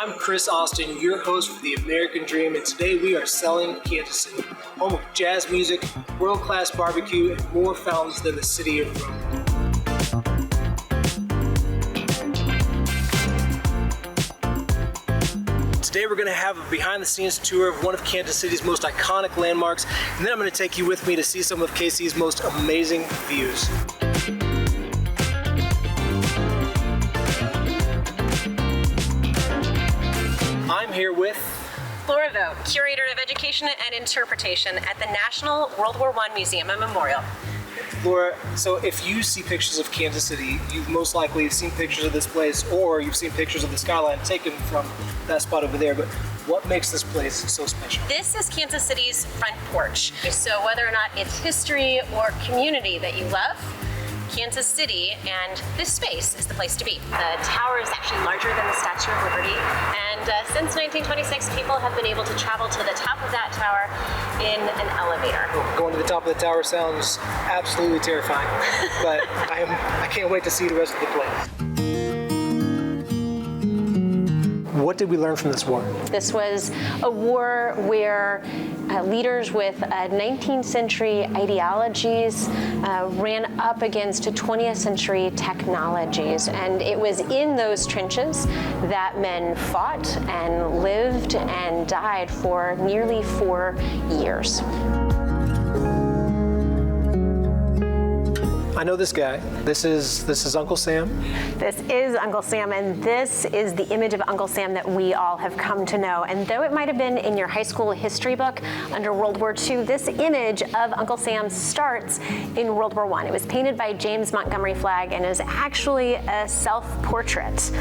I'm Chris Austin, your host for The American Dream, and today we are selling Kansas City, home of jazz music, world-class barbecue, and more fountains than the city of Rome. Today we're going to have a behind-the-scenes tour of one of Kansas City's most iconic landmarks, and then I'm going to take you with me to see some of KC's most amazing views. I'm here with Laura Vogt, Curator of Education and Interpretation at the National World War I Museum and Memorial. Laura, so if you see pictures of Kansas City, you've most likely seen pictures of this place, or you've seen pictures of the skyline taken from that spot over there, but what makes this place so special? This is Kansas City's front porch. So whether or not it's history or community that you love, Kansas City and this space is the place to be. The tower is actually larger than the Statue of Liberty, and since 1926, people have been able to travel to the top of that tower in an elevator. Going to the top of the tower sounds absolutely terrifying, but I can't wait to see the rest of the place. What did we learn from this war? This was a war where leaders with 19th century ideologies ran up against 20th century technologies. And it was in those trenches that men fought and lived and died for nearly 4 years. I know this guy. This is Uncle Sam. This is Uncle Sam, and this is the image of Uncle Sam that we all have come to know. And though it might have been in your high school history book under World War II, this image of Uncle Sam starts in World War I. It was painted by James Montgomery Flagg and is actually a self-portrait.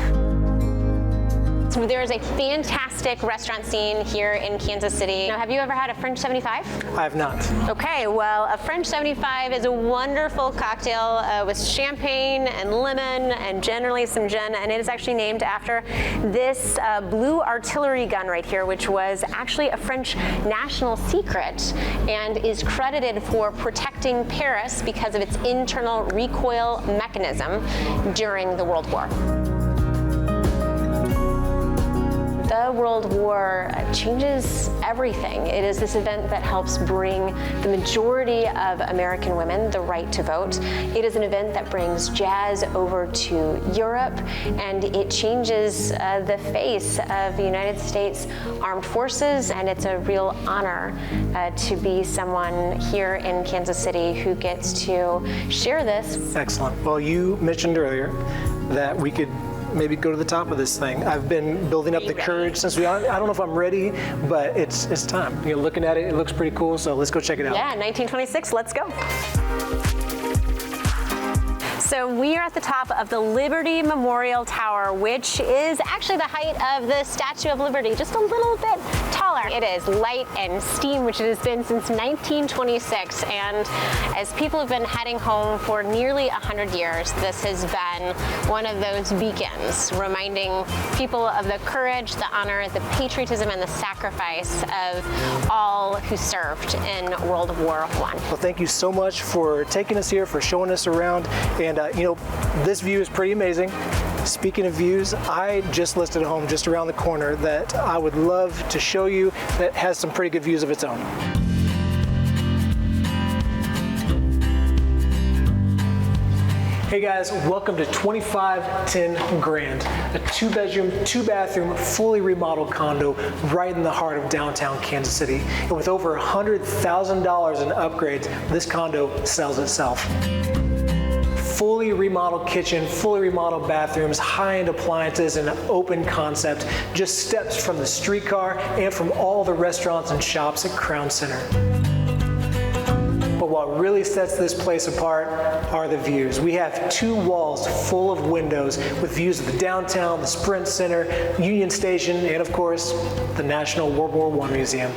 So there's a fantastic restaurant scene here in Kansas City. Now, have you ever had a French 75? I have not. Okay, well, a French 75 is a wonderful cocktail with champagne and lemon and generally some gin, and it is actually named after this blue artillery gun right here, which was actually a French national secret and is credited for protecting Paris because of its internal recoil mechanism during the World War. The World War changes everything. It is this event that helps bring the majority of American women the right to vote. It is an event that brings jazz over to Europe, and it changes the face of the United States Armed Forces, and it's a real honor to be someone here in Kansas City who gets to share this. Excellent. Well, you mentioned earlier that we could maybe go to the top of this thing. I've been building up the courage since I don't know if I'm ready, but it's time. You're looking at it, it looks pretty cool, so let's go check it out. Yeah, 1926, let's go. So we are at the top of the Liberty Memorial Tower, which is actually the height of the Statue of Liberty, just a little bit taller. It is light and steam, which it has been since 1926. And as people have been heading home for nearly 100 years, this has been one of those beacons, reminding people of the courage, the honor, the patriotism, and the sacrifice of all who served in World War I. Well, thank you so much for taking us here, for showing us around. And this view is pretty amazing. Speaking of views, I just listed a home just around the corner that I would love to show you that has some pretty good views of its own. Hey guys, welcome to 2510 Grand, a 2-bedroom, 2-bathroom, fully remodeled condo right in the heart of downtown Kansas City. And with over $100,000 in upgrades, this condo sells itself. Fully remodeled kitchen, fully remodeled bathrooms, high-end appliances, and an open concept, just steps from the streetcar and from all the restaurants and shops at Crown Center. But what really sets this place apart are the views. We have 2 walls full of windows with views of the downtown, the Sprint Center, Union Station, and of course, the National World War I Museum.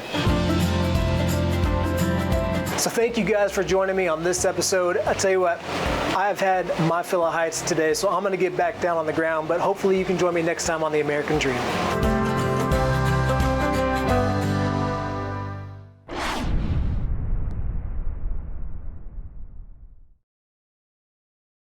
So thank you guys for joining me on this episode. I tell you what, I've had my fill of heights today, so I'm gonna get back down on the ground, but hopefully you can join me next time on The American Dream.